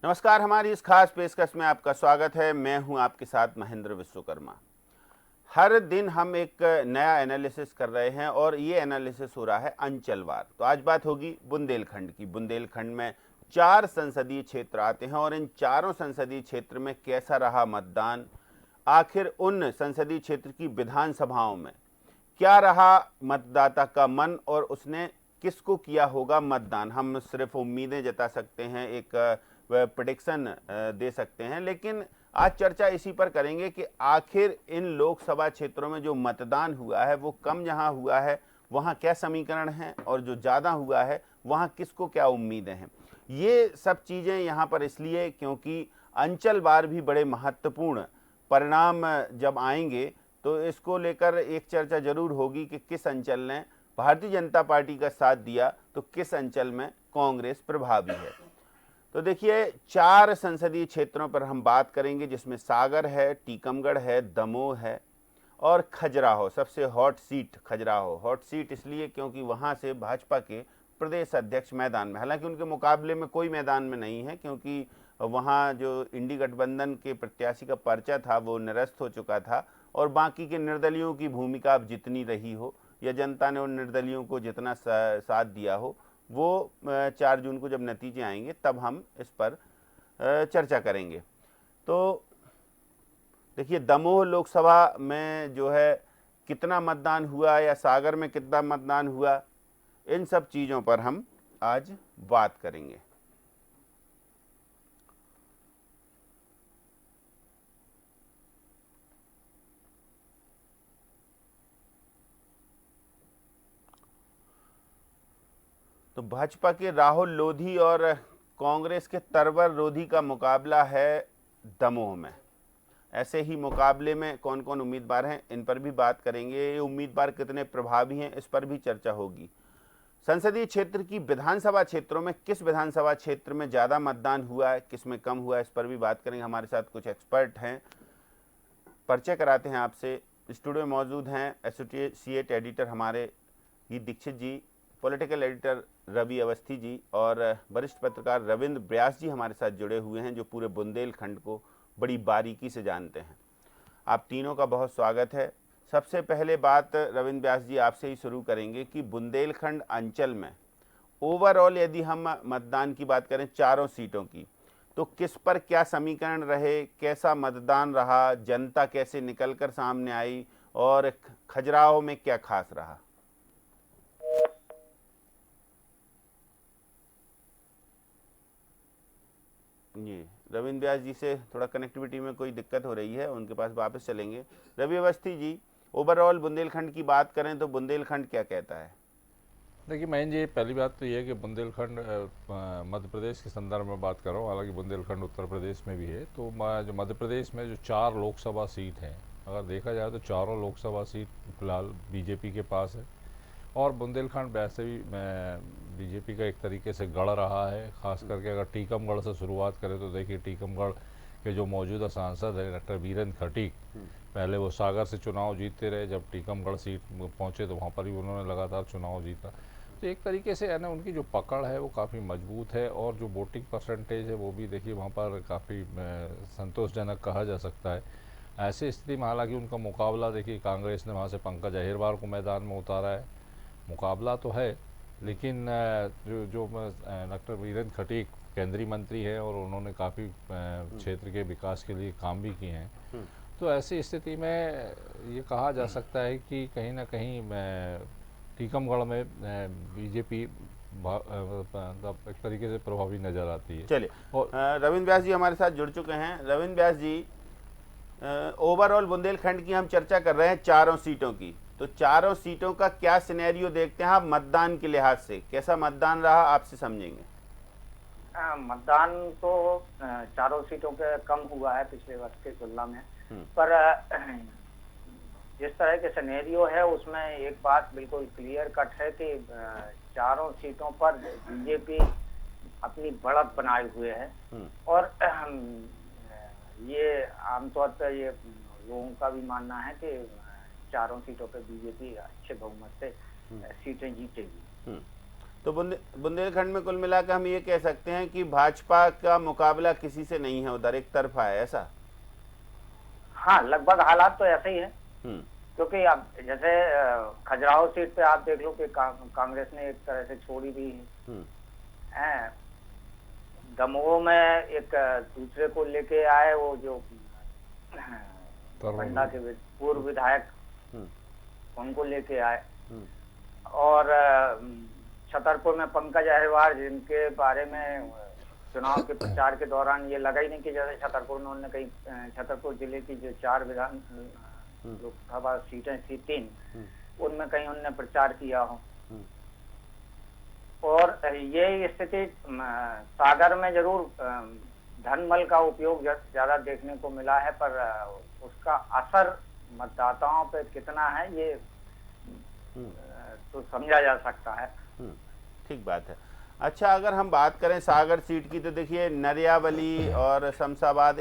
नमस्कार। हमारी इस खास पेशकश में आपका स्वागत है। मैं हूं आपके साथ महेंद्र विश्वकर्मा। हर दिन हम एक नया एनालिसिस कर रहे हैं और ये एनालिसिस हो रहा है अंचलवार। तो आज बात होगी बुंदेलखंड की। बुंदेलखंड में 4 संसदीय क्षेत्र आते हैं और इन चारों संसदीय क्षेत्र में कैसा रहा मतदान, आखिर उन संसदीय क्षेत्र की विधानसभाओं में क्या रहा मतदाता का मन और उसने किसको किया होगा मतदान। हम सिर्फ उम्मीदें जता सकते हैं, एक प्रेडिक्शन दे सकते हैं, लेकिन आज चर्चा इसी पर करेंगे कि आखिर इन लोकसभा क्षेत्रों में जो मतदान हुआ है वो कम जहां हुआ है वहां क्या समीकरण है और जो ज़्यादा हुआ है वहां किसको क्या उम्मीदें हैं। ये सब चीज़ें यहाँ पर इसलिए क्योंकि अंचलवार भी बड़े महत्वपूर्ण परिणाम जब आएंगे तो इसको लेकर एक चर्चा जरूर होगी कि किस अंचल ने भारतीय जनता पार्टी का साथ दिया तो किस अंचल में कांग्रेस प्रभावी है। तो देखिए, 4 संसदीय क्षेत्रों पर हम बात करेंगे, जिसमें सागर है, टीकमगढ़ है, दमोह है और खजुराहो। सबसे hot seat Khajuraho. Hot seat इसलिए क्योंकि वहां से भाजपा के प्रदेश अध्यक्ष मैदान में, हालांकि उनके मुकाबले में कोई मैदान में नहीं है क्योंकि वहां जो इंडी गठबंधन के प्रत्याशी का पर्चा था वो निरस्त हो चुका था और बाकी के निर्दलियों की भूमिका अब जितनी रही हो या जनता ने उन निर्दलियों को जितना साथ दिया हो, वो 4 जून को जब नतीजे आएंगे तब हम इस पर चर्चा करेंगे। तो देखिए, दमोह लोकसभा में जो है कितना मतदान हुआ या सागर में कितना मतदान हुआ, इन सब चीज़ों पर हम आज बात करेंगे। तो भाजपा के राहुल लोधी और कांग्रेस के तरवर लोधी का मुकाबला है दमोह में। ऐसे ही मुकाबले में कौन कौन उम्मीदवार हैं इन पर भी बात करेंगे। ये उम्मीदवार कितने प्रभावी हैं इस पर भी चर्चा होगी। संसदीय क्षेत्र की विधानसभा क्षेत्रों में किस विधानसभा क्षेत्र में ज़्यादा मतदान हुआ है, किस में कम हुआ है, इस पर भी बात करेंगे। हमारे साथ कुछ एक्सपर्ट हैं, परिचय कराते हैं आपसे। स्टूडियो में मौजूद हैं एसोसिएट एडिटर हमारे ही दीक्षित जी, पॉलिटिकल एडिटर रवि अवस्थी जी और वरिष्ठ पत्रकार रविंद्र व्यास जी हमारे साथ जुड़े हुए हैं, जो पूरे बुंदेलखंड को बड़ी बारीकी से जानते हैं। आप तीनों का बहुत स्वागत है। सबसे पहले बात रविंद्र व्यास जी आपसे ही शुरू करेंगे कि बुंदेलखंड अंचल में ओवरऑल यदि हम मतदान की बात करें चारों सीटों की, तो किस पर क्या समीकरण रहे, कैसा मतदान रहा, जनता कैसे निकलकर सामने आई और खजुराहो में क्या खास रहा। जी, रविंद्र व्यास जी से थोड़ा कनेक्टिविटी में कोई दिक्कत हो रही है, उनके पास वापस चलेंगे। रवि अवस्थी जी, ओवरऑल बुंदेलखंड की बात करें तो बुंदेलखंड क्या कहता है। देखिए महेंद्र जी, पहली बात तो ये है कि बुंदेलखंड मध्य प्रदेश के संदर्भ में बात कर रहा हूँ, हालांकि बुंदेलखंड उत्तर प्रदेश में भी है। तो जो मध्य प्रदेश में जो 4 लोकसभा सीट हैं, अगर देखा जाए तो चारों लोकसभा सीट फिलहाल बीजेपी के पास है और बुंदेलखंड वैसे भी बीजेपी का एक तरीके से गढ़ रहा है। खास करके अगर टीकमगढ़ से शुरुआत करें तो देखिए, टीकमगढ़ के जो मौजूदा सांसद है डॉक्टर वीरेंद्र खटीक, पहले वो सागर से चुनाव जीतते रहे, जब टीकमगढ़ सीट पहुंचे तो वहाँ पर भी उन्होंने लगातार चुनाव जीता। तो एक तरीके से है ना, उनकी जो पकड़ है वो काफ़ी मजबूत है और जो वोटिंग परसेंटेज है वो भी देखिए वहाँ पर काफ़ी संतोषजनक कहा जा सकता है। ऐसी स्थिति में हालांकि उनका मुकाबला देखिए, कांग्रेस ने वहाँ से पंकज अहिरवार को मैदान में उतारा है। मुकाबला तो है, लेकिन जो जो डॉक्टर वीरेंद्र खटीक केंद्रीय मंत्री हैं और उन्होंने काफ़ी क्षेत्र के विकास के लिए काम भी किए हैं। तो ऐसी स्थिति में ये कहा जा सकता है कि कहीं ना कहीं टीकमगढ़ में बीजेपी एक तरीके से प्रभावी नज़र आती है। चलिए, और रविंद्र व्यास जी हमारे साथ जुड़ चुके हैं। रविंद्र व्यास जी, ओवरऑल बुंदेलखंड की हम चर्चा कर रहे हैं चारों सीटों की, तो चारों सीटों का क्या सिनेरियो देखते हैं आप मतदान के लिहाज से, कैसा मतदान रहा आपसे समझेंगे। मतदान तो चारों सीटों पे कम हुआ है पिछले वर्ष की तुलना में, पर जिस तरह के सिनेरियो है उसमें एक बात बिल्कुल क्लियर कट है कि चारों सीटों पर बीजेपी अपनी बढ़त बनाए हुए है और ये आमतौर पर ये लोगों का भी मानना है कि चारों सीटों पर बीजेपी अच्छे बहुमत से सीटें जीतेगी। तो बुंदेलखंड में कुल मिलाकर हम ये कह सकते हैं कि भाजपा का मुकाबला किसी से नहीं है, उधर एक तरफा है, ऐसा? हाँ, लगभग हालात तो ऐसे ही है। क्योंकि अब जैसे खजुराहो सीट पे आप देख लो कि कांग्रेस ने एक तरह से छोड़ी भी है। दमोह में एक दूसरे को लेके आए, वो जो बंडा के पूर्व विधायक, उनको लेके आए। और छतरपुर में पंकज अहिरवार, जिनके बारे में चुनाव के प्रचार के दौरान ये लगा ही नहीं कि जैसे छतरपुर में उन्होंने कहीं छतरपुर जिले की जो 4 विधान लोकसभा सीटें थी 3, उनमें कहीं उन्होंने प्रचार किया हो। और ये स्थिति सागर में जरूर धनबल का उपयोग ज्यादा देखने को मिला है, पर उसका असर मतदाताओं पे कितना है ये तो समझा जा सकता है। ठीक बात है। अच्छा, अगर हम बात करें सागर सीट की, तो देखिए नरियावली और शमशाबाद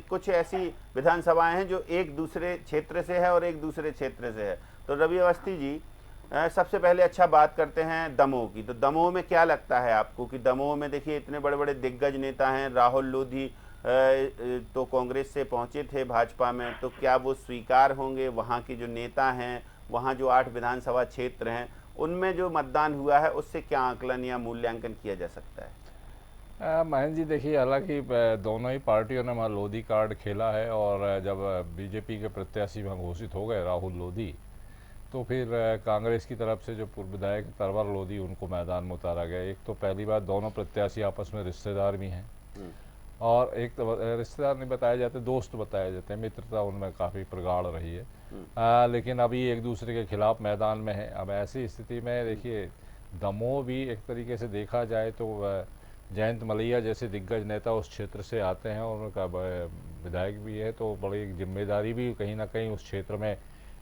कुछ ऐसी विधानसभाएं हैं जो एक दूसरे क्षेत्र से है और एक दूसरे क्षेत्र से है। तो रवि अवस्थी जी, सबसे पहले अच्छा बात करते हैं दमोह की। तो दमोह में क्या लगता है आपको कि दमोह में देखिए इतने बड़े बड़े दिग्गज नेता हैं, राहुल लोधी तो कांग्रेस से पहुंचे थे भाजपा में, तो क्या वो स्वीकार होंगे? वहाँ के जो नेता हैं, वहाँ जो 8 विधानसभा क्षेत्र हैं, उनमें जो मतदान हुआ है उससे क्या आकलन या मूल्यांकन किया जा सकता है? महेंद्र जी, देखिए हालांकि दोनों ही पार्टियों ने वहाँ लोधी कार्ड खेला है, और जब बीजेपी के प्रत्याशी वहाँ घोषित हो गए राहुल लोधी, तो फिर कांग्रेस की तरफ से जो पूर्व विधायक तरवर लोधी, उनको मैदान में उतारा गया। एक तो पहली बात, दोनों प्रत्याशी आपस में रिश्तेदार भी हैं, और एक तो रिश्तेदार नहीं बताए जाते, दोस्त बताए जाते हैं, मित्रता उनमें काफ़ी प्रगाढ़ रही है। लेकिन अभी एक दूसरे के खिलाफ मैदान में है। अब ऐसी स्थिति में देखिए दमोह भी एक तरीके से देखा जाए तो जयंत मलैया जैसे दिग्गज नेता उस क्षेत्र से आते हैं और उनका विधायक भी है, तो बड़ी जिम्मेदारी भी कहीं ना कहीं उस क्षेत्र में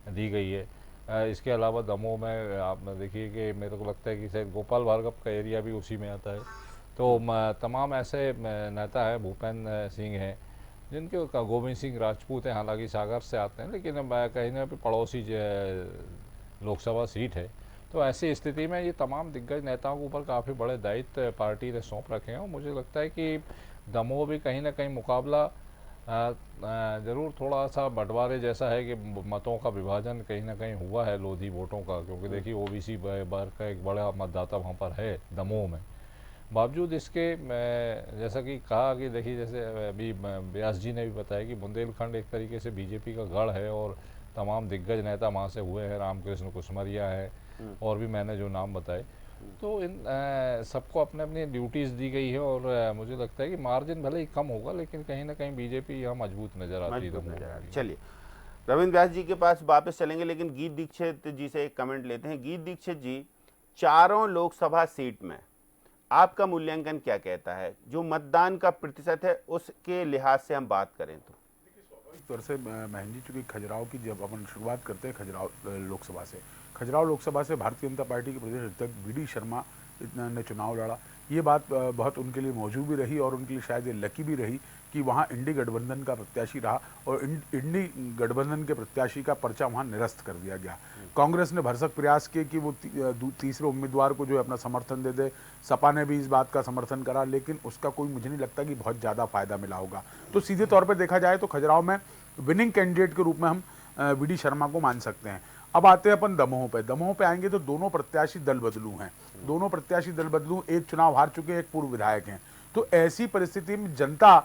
दी गई है। इसके अलावा दमोह में आप देखिए कि मेरे को लगता है कि शायद गोपाल भार्गव का एरिया भी उसी में आता है। तो तमाम ऐसे नेता हैं, भूपेंद्र सिंह हैं, जिनके गोविंद सिंह राजपूत हैं, हालांकि सागर से आते हैं, लेकिन कहीं ना भी पड़ोसी लोकसभा सीट है। तो ऐसी स्थिति में ये तमाम दिग्गज नेताओं के ऊपर काफ़ी बड़े दायित्व पार्टी ने सौंप रखे हैं, और मुझे लगता है कि दमोह भी कहीं ना कहीं मुकाबला ज़रूर थोड़ा सा बंटवारे जैसा है कि मतों का विभाजन कहीं ना कहीं हुआ है लोधी वोटों का, क्योंकि देखिए ओबीसी वर्ग का एक बड़ा मतदाता वहाँ पर है दमोह में। बावजूद इसके जैसा कि कहा कि देखिए जैसे अभी व्यास जी ने भी बताया कि बुंदेलखंड एक तरीके से बीजेपी का गढ़ है, और तमाम दिग्गज नेता वहाँ से हुए हैं, रामकृष्ण कुसमरिया है और भी मैंने जो नाम बताए। तो इन सबको अपने अपनी ड्यूटीज़ दी गई है, और मुझे लगता है कि मार्जिन भले ही कम होगा, लेकिन कहीं ना कहीं बीजेपी यहाँ मजबूत नज़र आती है। चलिए रविंद्र व्यास जी के पास वापस चलेंगे, लेकिन गीत दीक्षित जी से एक कमेंट लेते हैं। गीत दीक्षित जी, 4 लोकसभा सीट में आपका मूल्यांकन क्या कहता है? जो मतदान का प्रतिशत है उसके लिहाज से हम बात करें तो स्वाभाविक तौर से महेंद्र जी, चूँकि खजुराहो की जब अपन शुरुआत करते हैं खजुराहो लोकसभा से भारतीय जनता पार्टी के प्रदेश अध्यक्ष वी.डी. शर्मा ने चुनाव लड़ा। ये बात बहुत उनके लिए मौजूद भी रही, और उनके लिए शायद ये लकी भी रही कि वहाँ इंडी गठबंधन का प्रत्याशी रहा, और इंडी गठबंधन के प्रत्याशी का पर्चा वहाँ निरस्त कर दिया गया। कांग्रेस ने भरसक प्रयास किए कि वो तीसरे उम्मीदवार को जो है अपना समर्थन दे दे। सपा ने भी इस बात का समर्थन करा, लेकिन उसका कोई मुझे नहीं लगता कि बहुत ज़्यादा फायदा मिला होगा। तो सीधे तौर पर देखा जाए तो खजुराहो में विनिंग कैंडिडेट के रूप में हम वी.डी. शर्मा को मान सकते हैं। अब आते हैं अपन दमोह पे आएंगे तो दोनों प्रत्याशी दल बदलू हैं, एक चुनाव हार चुके, एक पूर्व विधायक हैं। तो ऐसी परिस्थिति में जनता,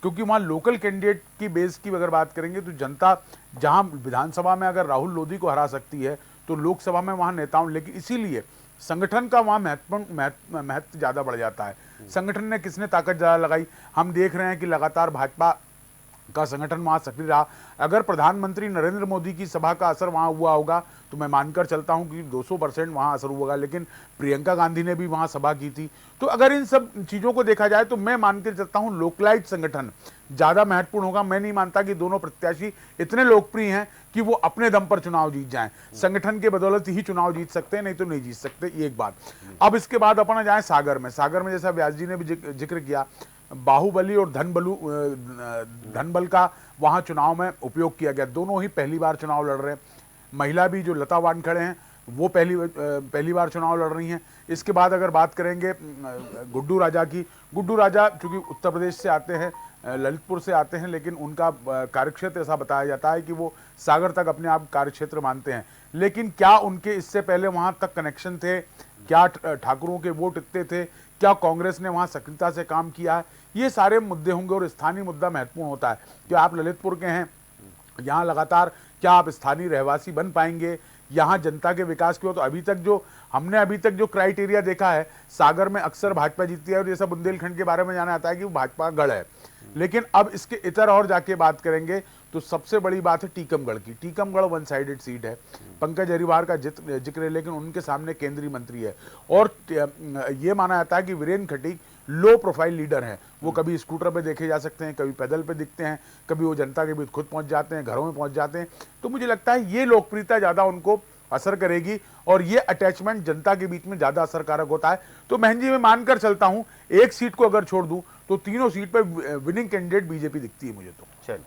क्योंकि वहाँ लोकल कैंडिडेट की बेस की अगर बात करेंगे तो जनता जहाँ विधानसभा में अगर राहुल लोधी को हरा सकती है, तो लोकसभा में वहाँ नेताओं, लेकिन इसीलिए संगठन का वहाँ महत्व ज़्यादा बढ़ जाता है। संगठन ने किसने ताकत ज़्यादा लगाई, हम देख रहे हैं कि लगातार भाजपा का संगठन वहाँ सक्रिय रहा। अगर प्रधानमंत्री नरेंद्र मोदी की सभा का असर वहाँ हुआ होगा तो मैं मानकर चलता हूँ कि 200% वहाँ असर हुआ, लेकिन प्रियंका गांधी ने भी वहाँ सभा की थी। तो अगर इन सब चीज़ों को देखा जाए तो मैं मानकर चलता हूँ लोकलाइट संगठन ज़्यादा महत्वपूर्ण होगा। मैं नहीं मानता कि दोनों प्रत्याशी इतने लोकप्रिय हैं कि वो अपने दम पर चुनाव जीत जाएं। संगठन के बदौलत ही चुनाव जीत सकते हैं, नहीं तो नहीं जीत सकते, ये एक बात। अब इसके बाद अपन जाएँ सागर में जैसा व्यास जी ने भी जिक्र किया, बाहुबली और धनबल का वहां चुनाव में उपयोग किया गया। दोनों ही पहली बार चुनाव लड़ रहे हैं। महिला भी जो लता वानखड़े हैं वो पहली बार चुनाव लड़ रही हैं। इसके बाद अगर बात करेंगे गुड्डू राजा की, गुड्डू राजा चूंकि उत्तर प्रदेश से आते हैं, ललितपुर से आते हैं, लेकिन उनका कार्यक्षेत्र ऐसा बताया जाता है कि वो सागर तक अपने आप कार्यक्षेत्र मानते हैं। लेकिन क्या उनके इससे पहले वहां तक कनेक्शन थे, क्या ठाकुरों के वोट इतने थे, क्या कांग्रेस ने वहां सक्रियता से काम किया है, ये सारे मुद्दे होंगे। और स्थानीय मुद्दा महत्वपूर्ण होता है कि आप ललितपुर के हैं, यहाँ लगातार क्या आप स्थानीय रहवासी बन पाएंगे, यहाँ जनता के विकास की हो। तो हमने अभी तक जो क्राइटेरिया देखा है, सागर में अक्सर भाजपा जीतती है और ये सब बुंदेलखंड के बारे में जाना आता है कि वो भाजपा का गढ़ है। लेकिन अब इसके इतर और जाके बात करेंगे तो सबसे बड़ी बात है टीकमगढ़ की। टीकमगढ़ वन साइडेड सीट है, पंकज हरिवार का जिक्र है, लेकिन उनके सामने केंद्रीय मंत्री है। और ये माना जाता है कि Virendra Khatik low profile leader हैं। वो कभी स्कूटर पे देखे जा सकते हैं, कभी पैदल पे दिखते हैं, कभी वो जनता के बीच खुद पहुंच जाते हैं, घरों में पहुंच जाते हैं। तो मुझे लगता है ये लोकप्रियता ज़्यादा उनको असर करेगी और ये अटैचमेंट जनता के बीच में ज़्यादा असरकारक होता है। तो महन जी, मैं मानकर चलता हूँ एक सीट को अगर छोड़ दूँ तो तीनों सीट पर विनिंग कैंडिडेट बीजेपी दिखती है मुझे तो। चलिए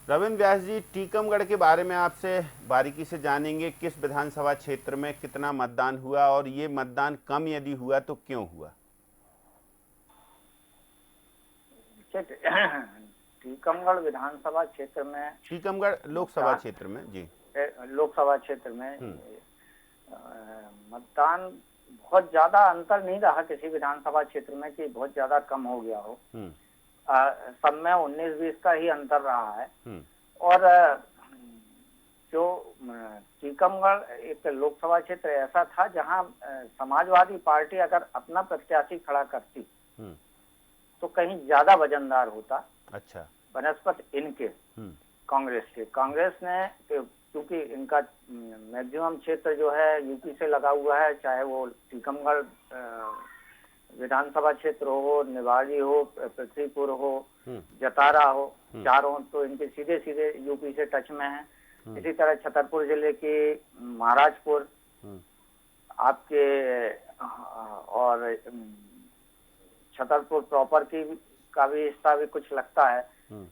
रविंद्र व्यास जी, टीकमगढ़ के बारे में आपसे बारीकी से जानेंगे। किस विधानसभा क्षेत्र में कितना मतदान हुआ और ये मतदान कम यदि हुआ तो क्यों हुआ? टीकमगढ़ विधानसभा क्षेत्र में, टीकमगढ़ लोकसभा क्षेत्र में, जी लोकसभा क्षेत्र में मतदान बहुत ज्यादा अंतर नहीं रहा किसी विधानसभा क्षेत्र में कि बहुत ज्यादा कम हो गया हो। सब में 19-20 का ही अंतर रहा है। और जो टीकमगढ़ एक लोकसभा क्षेत्र ऐसा था जहां समाजवादी पार्टी अगर अपना प्रत्याशी खड़ा करती तो कहीं ज्यादा वजनदार होता। अच्छा। बनस्पत इनके कांग्रेस के, कांग्रेस ने, क्योंकि इनका मैक्सिमम क्षेत्र जो है यूपी से लगा हुआ है, चाहे वो टीकमगढ़ विधानसभा क्षेत्र हो, निवाड़ी हो, पृथ्वीपुर हो, जतारा हो, चारों तो इनके सीधे सीधे यूपी से टच में है। इसी तरह छतरपुर जिले के महाराजपुर आपके, और छतरपुर प्रॉपर का भी हिस्सा भी कुछ लगता है।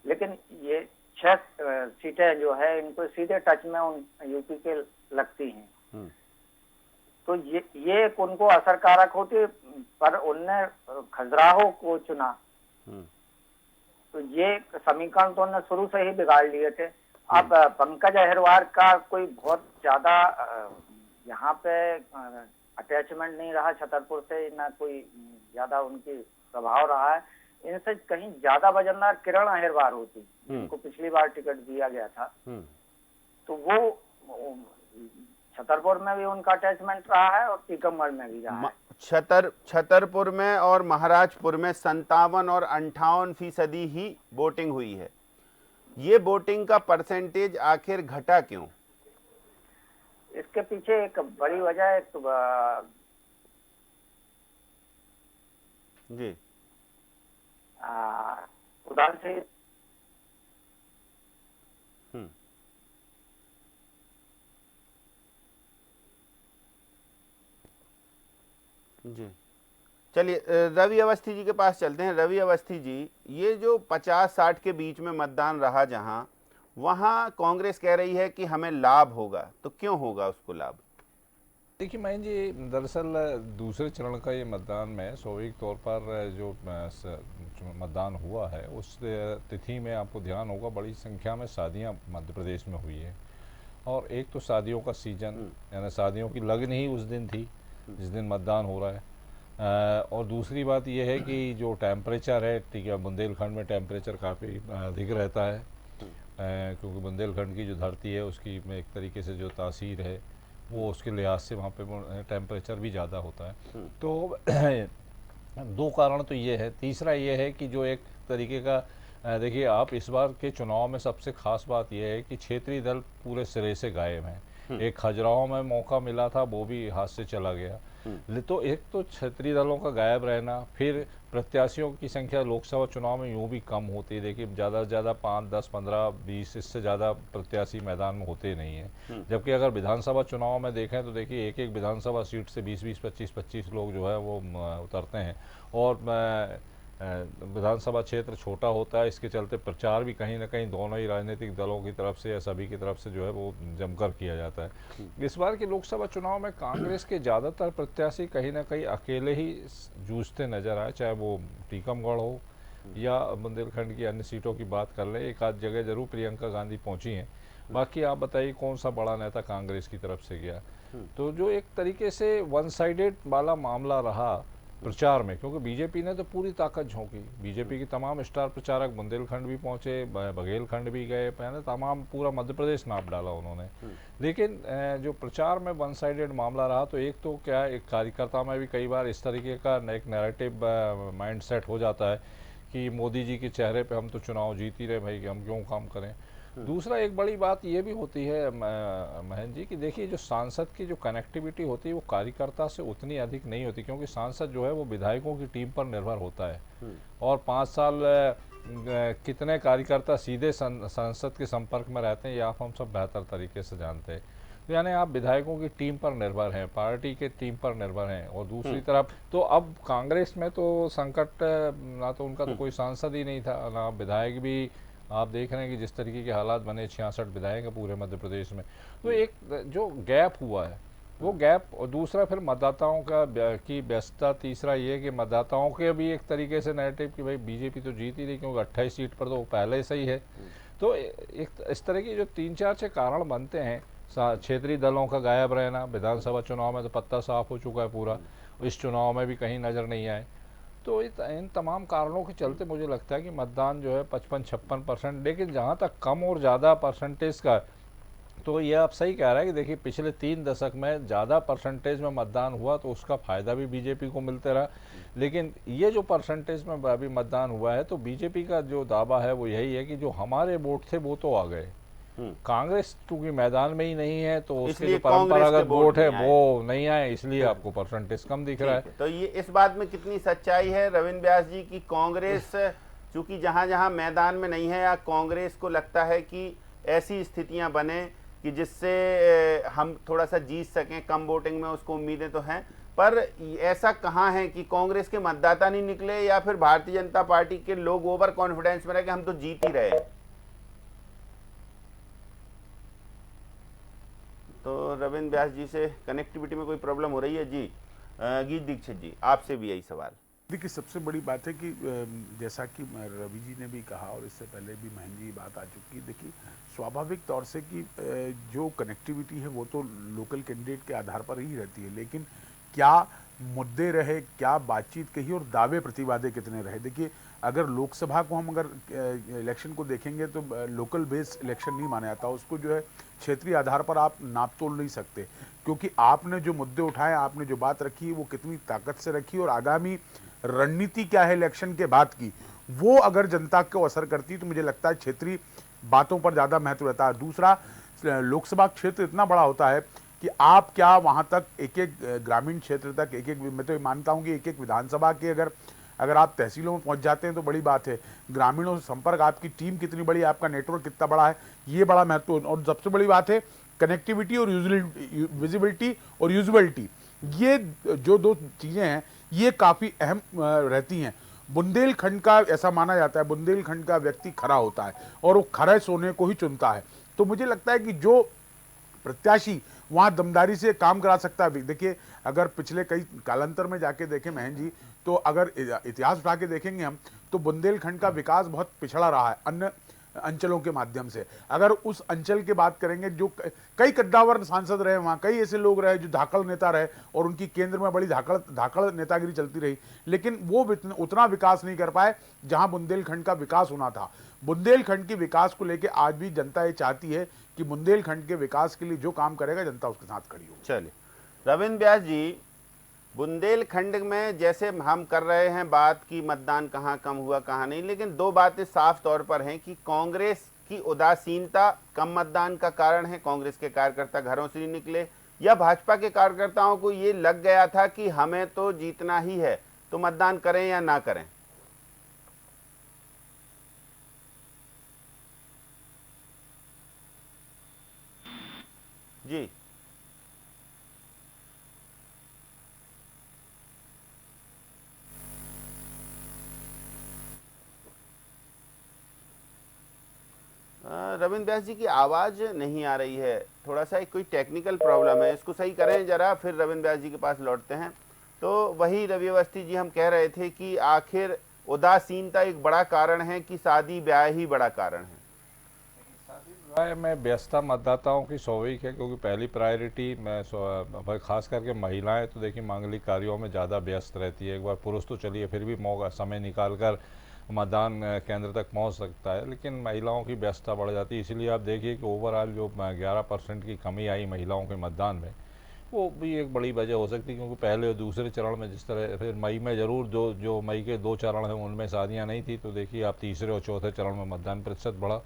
लेकिन ये 6 सीटें जो है इनको सीधे टच में उन यूपी के लगती हैं। तो ये उनको असरकारक होती, पर उनने खजुराहो को चुना। तो ये समीकरण तो उन्होंने शुरू से ही बिगाड़ लिए थे। अब पंकज अहिरवार का कोई बहुत ज्यादा यहाँ पे अटैचमेंट नहीं रहा छतरपुर से, ना कोई ज्यादा उनकी प्रभाव रहा है। इनसे कहीं ज्यादा वजनदार किरण अहिरवार होती, जिनको पिछली बार टिकट दिया गया था। तो वो छतरपुर में भी उनका अटैचमेंट रहा है और टीकमगढ़ में भी रहा है। छतरपुर में और महाराजपुर में 57 और 58% ही वोटिंग हुई है। ये वोटिंग का परसेंटेज आखिर घटा क्यों? इसके पीछे एक बड़ी वजह जी उदाहरण से जी चलिए रवि अवस्थी जी के पास चलते हैं। रवि अवस्थी जी, ये जो 50-60 के बीच में मतदान रहा, जहां वहां कांग्रेस कह रही है कि हमें लाभ होगा, तो क्यों होगा उसको लाभ? देखिए मैं जी, दरअसल दूसरे चरण का ये मतदान में स्वाभाविक तौर पर जो मतदान हुआ है उस तिथि में आपको ध्यान होगा बड़ी संख्या में शादियां मध्य प्रदेश में हुई है। और एक तो शादियों का सीजन, यानी शादियों की लगन ही उस दिन थी जिस दिन मतदान हो रहा है। और दूसरी बात यह है कि जो टेम्परेचर है, ठीक है, बुंदेलखंड में टेम्परेचर काफ़ी अधिक रहता है, क्योंकि बुंदेलखंड की जो धरती है उसकी एक तरीके से जो तासीर है वो उसके लिहाज से वहाँ पे टेम्परेचर भी ज़्यादा होता है। तो दो कारण तो ये है। तीसरा ये है कि जो एक तरीके का देखिए, आप इस बार के चुनाव में सबसे खास बात यह है कि क्षेत्रीय दल पूरे सिरे से गायब हैं। एक खजुराहो में मौका मिला था, वो भी हाथ से चला गया। तो एक तो क्षेत्रीय दलों का गायब रहना, फिर प्रत्याशियों की संख्या लोकसभा चुनाव में यूँ भी कम होती है। देखिए ज़्यादा से ज़्यादा 5, 10, 15, 20 इससे ज़्यादा प्रत्याशी मैदान में होते नहीं हैं। जबकि अगर विधानसभा चुनाव में देखें तो देखिए एक विधानसभा सीट से 20-20, 25-25 लोग जो है वो उतरते हैं। और विधानसभा क्षेत्र छोटा होता है, इसके चलते प्रचार भी कहीं ना कहीं दोनों ही राजनीतिक दलों की तरफ से या सभी की तरफ से जो है वो जमकर किया जाता है। इस बार के लोकसभा चुनाव में कांग्रेस के ज़्यादातर प्रत्याशी कहीं ना कहीं अकेले ही जूझते नजर आए, चाहे वो टीकमगढ़ हो या बुंदेलखंड की अन्य सीटों की बात कर लें। एक आध जगह जरूर प्रियंका गांधी पहुंची हैं, बाकी आप बताइए कौन सा बड़ा नेता कांग्रेस की तरफ से गया। तो जो एक तरीके से वन साइडेड वाला मामला रहा प्रचार में, क्योंकि बीजेपी ने तो पूरी ताकत झोंकी, बीजेपी की तमाम स्टार प्रचारक बुंदेलखंड भी पहुंचे, बघेलखंड भी गए, पहले तमाम पूरा मध्य प्रदेश नाप डाला उन्होंने। लेकिन जो प्रचार में वन साइडेड मामला रहा, तो एक तो क्या एक कार्यकर्ता में भी कई बार इस तरीके का एक नैरेटिव माइंड सेट हो जाता है कि मोदी जी के चेहरे पे हम तो चुनाव जीत ही रहे भाई, कि हम क्यों काम करें। दूसरा एक बड़ी बात ये भी होती है महेंद्र जी कि देखिए जो सांसद की जो कनेक्टिविटी होती है वो कार्यकर्ता से उतनी अधिक नहीं होती, क्योंकि सांसद जो है वो विधायकों की टीम पर निर्भर होता है। और 5 साल कितने कार्यकर्ता सीधे सांसद के संपर्क में रहते हैं, ये आप हम सब बेहतर तरीके से जानते हैं। तो यानी आप विधायकों की टीम पर निर्भर हैं, पार्टी के टीम पर निर्भर हैं। और दूसरी तरफ तो अब कांग्रेस में तो संकट, ना तो उनका तो कोई सांसद ही नहीं था, ना विधायक भी। आप देख रहे हैं कि जिस तरीके के हालात बने, 66 विधायक हैं पूरे मध्य प्रदेश में। तो एक जो गैप हुआ है वो गैप, और दूसरा फिर मतदाताओं का की व्यस्तता, तीसरा ये कि मतदाताओं के भी एक तरीके से नैरेटिव कि भाई बीजेपी तो जीत ही रही, क्योंकि 28 सीट पर तो वो पहले से ही है। तो एक इस तरह की जो 3-4 कारण बनते हैं, क्षेत्रीय दलों का गायब रहना, विधानसभा चुनाव में तो पत्ता साफ हो चुका है पूरा, इस चुनाव में भी कहीं नज़र नहीं आए। तो इन तमाम कारणों के चलते मुझे लगता है कि मतदान जो है 55-56%। लेकिन जहाँ तक कम और ज़्यादा परसेंटेज का, तो ये आप सही कह रहे हैं कि देखिए पिछले 3 दशक में ज़्यादा परसेंटेज में मतदान हुआ तो उसका फ़ायदा भी बीजेपी को मिलते रहा। लेकिन ये जो परसेंटेज में अभी मतदान हुआ है, तो बीजेपी का जो दावा है वो यही है कि जो हमारे वोट थे वो तो आ गए, कांग्रेस क्योंकि मैदान में ही नहीं है तो उसके जो परंपरागत वोट है वो नहीं आए, इसलिए आपको परसेंटेज कम दिख रहा है। तो ये इस बात में कितनी सच्चाई है रविंद्र व्यास जी की कांग्रेस चूंकि जहां जहां मैदान में नहीं है, या कांग्रेस को लगता है कि ऐसी स्थितियां बने कि जिससे हम थोड़ा सा जीत सकें, कम वोटिंग में, उसको उम्मीदें तो हैं, पर ऐसा कहाँ है कि कांग्रेस के मतदाता नहीं निकले या फिर भारतीय जनता पार्टी के लोग ओवर कॉन्फिडेंस में रहे कि हम तो जीत ही रहे। तो रविंद्र व्यास जी से कनेक्टिविटी में कोई प्रॉब्लम हो रही है जी। गीत दीक्षित जी, आपसे भी यही सवाल। देखिए सबसे बड़ी बात है कि जैसा कि रवि जी ने भी कहा और इससे पहले भी महेंद्र जी बात आ चुकी है। देखिए स्वाभाविक तौर से कि जो कनेक्टिविटी है वो तो लोकल कैंडिडेट के आधार पर ही रहती है, लेकिन क्या मुद्दे रहे, क्या बातचीत कही और दावे प्रतिवादे कितने रहे। देखिए अगर लोकसभा को हम अगर इलेक्शन को देखेंगे तो लोकल बेस्ड इलेक्शन नहीं माना जाता, उसको जो है क्षेत्रीय आधार पर आप नाप तोल नहीं सकते, क्योंकि आपने जो मुद्दे उठाए, आपने जो बात रखी है वो कितनी ताकत से रखी और आगामी रणनीति क्या है इलेक्शन के बाद की, वो अगर जनता को असर करती तो मुझे लगता है क्षेत्रीय बातों पर ज़्यादा महत्व रहता है। दूसरा, लोकसभा क्षेत्र इतना बड़ा होता है कि आप क्या वहाँ तक एक एक ग्रामीण क्षेत्र तक एक एक, मैं तो मानता हूँ कि एक एक विधानसभा के अगर आप तहसीलों में पहुँच जाते हैं तो बड़ी बात है। ग्रामीणों से संपर्क, आपकी टीम कितनी बड़ी है, आपका नेटवर्क कितना बड़ा है, ये बड़ा महत्वपूर्ण। और सबसे बड़ी बात है कनेक्टिविटी और विजिबिलिटी और यूजिबिलिटी, ये जो 2 चीज़ें हैं ये काफ़ी अहम रहती हैं। बुंदेलखंड का ऐसा माना जाता है, बुंदेलखंड का व्यक्ति खरा होता है और वो खरे सोने को ही चुनता है। तो मुझे लगता है कि जो प्रत्याशी वहाँ दमदारी से काम करा सकता है। देखिए अगर पिछले कई कालांतर में जाके देखें महेंद्र जी, तो अगर इतिहास उठा के देखेंगे हम, तो बुंदेलखंड का विकास बहुत पिछड़ा रहा है अन्य अंचलों के माध्यम से। अगर उस अंचल की बात करेंगे, जो कई कद्दावर सांसद रहे वहाँ, कई ऐसे लोग रहे जो धाकड़ नेता रहे और उनकी केंद्र में बड़ी धाकड़ नेतागिरी चलती रही, लेकिन वो उतना विकास नहीं कर पाए जहाँ बुंदेलखंड का विकास होना था। बुंदेलखंड के विकास को लेकर आज भी जनता ये चाहती है कि बुंदेलखंड के विकास के लिए जो काम करेगा जनता उसके साथ खड़ी हो। चलिए रविंद्र व्यास जी, बुंदेलखंड में जैसे हम कर रहे हैं बात की मतदान कहाँ कम हुआ कहाँ नहीं, लेकिन 2 बातें साफ तौर पर हैं कि कांग्रेस की उदासीनता कम मतदान का कारण है, कांग्रेस के कार्यकर्ता घरों से नहीं निकले, या भाजपा के कार्यकर्ताओं को ये लग गया था कि हमें तो जीतना ही है तो मतदान करें या ना करें। जी रविंद्र व्यास जी की आवाज़ नहीं आ रही है, थोड़ा सा एक कोई टेक्निकल प्रॉब्लम है, इसको सही करें जरा, फिर रविंद्र व्यास जी के पास लौटते हैं। तो वही रवि अवस्थी जी हम कह रहे थे कि आखिर उदासीनता एक बड़ा कारण है कि शादी ब्याह ही बड़ा कारण है? राय में व्यस्तता मतदाताओं की स्वाभाविक है, क्योंकि पहली प्रायोरिटी मैं खास करके महिलाएं तो देखिए मांगलिक कार्यों में ज़्यादा व्यस्त रहती है। एक बार पुरुष तो चलिए फिर भी मौका समय निकाल कर मतदान केंद्र तक पहुंच सकता है, लेकिन महिलाओं की व्यस्तता बढ़ जाती है। इसीलिए आप देखिए कि ओवरऑल जो 11% की कमी आई महिलाओं के मतदान में, वो भी एक बड़ी वजह हो सकती है। क्योंकि पहले और दूसरे चरण में जिस तरह, फिर मई में ज़रूर जो मई के 2 चरण हैं उनमें शादियाँ नहीं थी, तो देखिए आप तीसरे और चौथे चरण में मतदान प्रतिशत बढ़ा।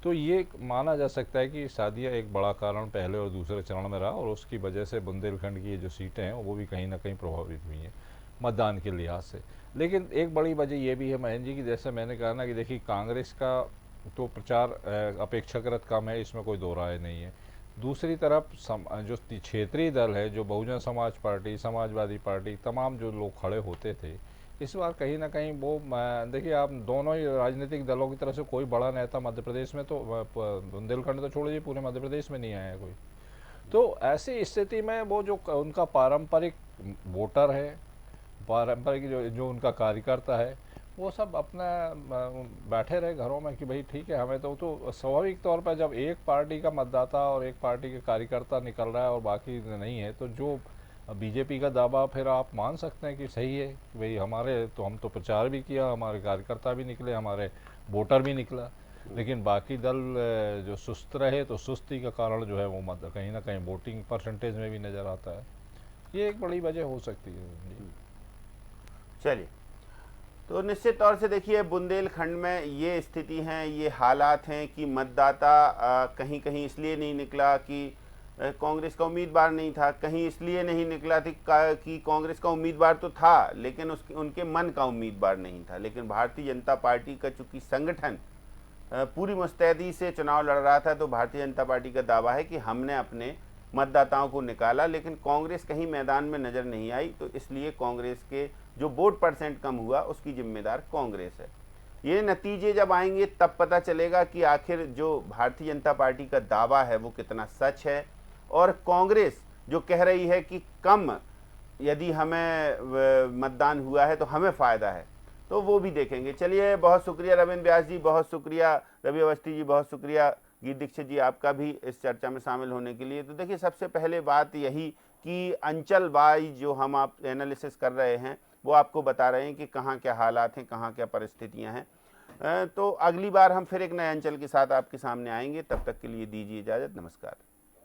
तो ये माना जा सकता है कि शादियाँ एक बड़ा कारण पहले और दूसरे चरण में रहा, और उसकी वजह से बुंदेलखंड की ये जो सीटें हैं वो भी कहीं ना कहीं प्रभावित हुई हैं मतदान के लिहाज से। लेकिन एक बड़ी वजह ये भी है महेंद्र जी, कि जैसे मैंने कहा ना कि देखिए कांग्रेस का तो प्रचार अपेक्षाकृत कम है, इसमें कोई दो राय नहीं है। दूसरी तरफ जो क्षेत्रीय दल है, जो बहुजन समाज पार्टी, समाजवादी पार्टी, तमाम जो लोग खड़े होते थे, इस बार कहीं ना कहीं वो देखिए आप दोनों ही राजनीतिक दलों की तरफ से कोई बड़ा नेता मध्य प्रदेश में तो बुंदेलखंड तो छोड़िए पूरे मध्य प्रदेश में नहीं आया कोई। तो ऐसी स्थिति में वो जो उनका पारंपरिक वोटर है, पारंपरिक जो उनका कार्यकर्ता है, वो सब अपना बैठे रहे घरों में कि भाई ठीक है हमें तो स्वाभाविक तौर पर जब एक पार्टी का मतदाता और एक पार्टी के कार्यकर्ता निकल रहा है और बाकी नहीं है, तो जो बीजेपी का दावा फिर आप मान सकते हैं कि सही है कि भाई हमारे तो हम तो प्रचार भी किया, हमारे कार्यकर्ता भी निकले, हमारे वोटर भी निकला, लेकिन बाकी दल जो सुस्त रहे, तो सुस्ती का कारण जो है वो कहीं ना कहीं वोटिंग परसेंटेज में भी नज़र आता है। ये एक बड़ी वजह हो सकती है। चलिए, तो निश्चित तौर से देखिए बुंदेलखंड में ये स्थिति है, ये हालात हैं कि मतदाता कहीं कहीं इसलिए नहीं निकला कि कांग्रेस का उम्मीदवार नहीं था, कहीं इसलिए नहीं निकला थी कि कांग्रेस का उम्मीदवार तो था लेकिन उनके मन का उम्मीदवार नहीं था। लेकिन भारतीय जनता पार्टी का चूंकि संगठन पूरी मुस्तैदी से चुनाव लड़ रहा था, तो भारतीय जनता पार्टी का दावा है कि हमने अपने मतदाताओं को निकाला, लेकिन कांग्रेस कहीं मैदान में नज़र नहीं आई, तो इसलिए कांग्रेस के जो वोट परसेंट कम हुआ उसकी जिम्मेदार कांग्रेस है। ये नतीजे जब आएंगे तब पता चलेगा कि आखिर जो भारतीय जनता पार्टी का दावा है वो कितना सच है, और कांग्रेस जो कह रही है कि कम यदि हमें मतदान हुआ है तो हमें फ़ायदा है, तो वो भी देखेंगे। चलिए, बहुत शुक्रिया रविंद्र व्यास जी, बहुत शुक्रिया रवि अवस्थी जी, बहुत शुक्रिया गीत दीक्षित जी आपका भी इस चर्चा में शामिल होने के लिए। तो देखिए, सबसे पहले बात यही कि अंचल वाइज जो हम आप एनालिसिस कर रहे हैं वो आपको बता रहे हैं कि कहाँ क्या हालात हैं, कहाँ क्या परिस्थितियाँ हैं। तो अगली बार हम फिर एक नए अंचल के साथ आपके सामने आएंगे, तब तक के लिए दीजिए इजाज़त, नमस्कार।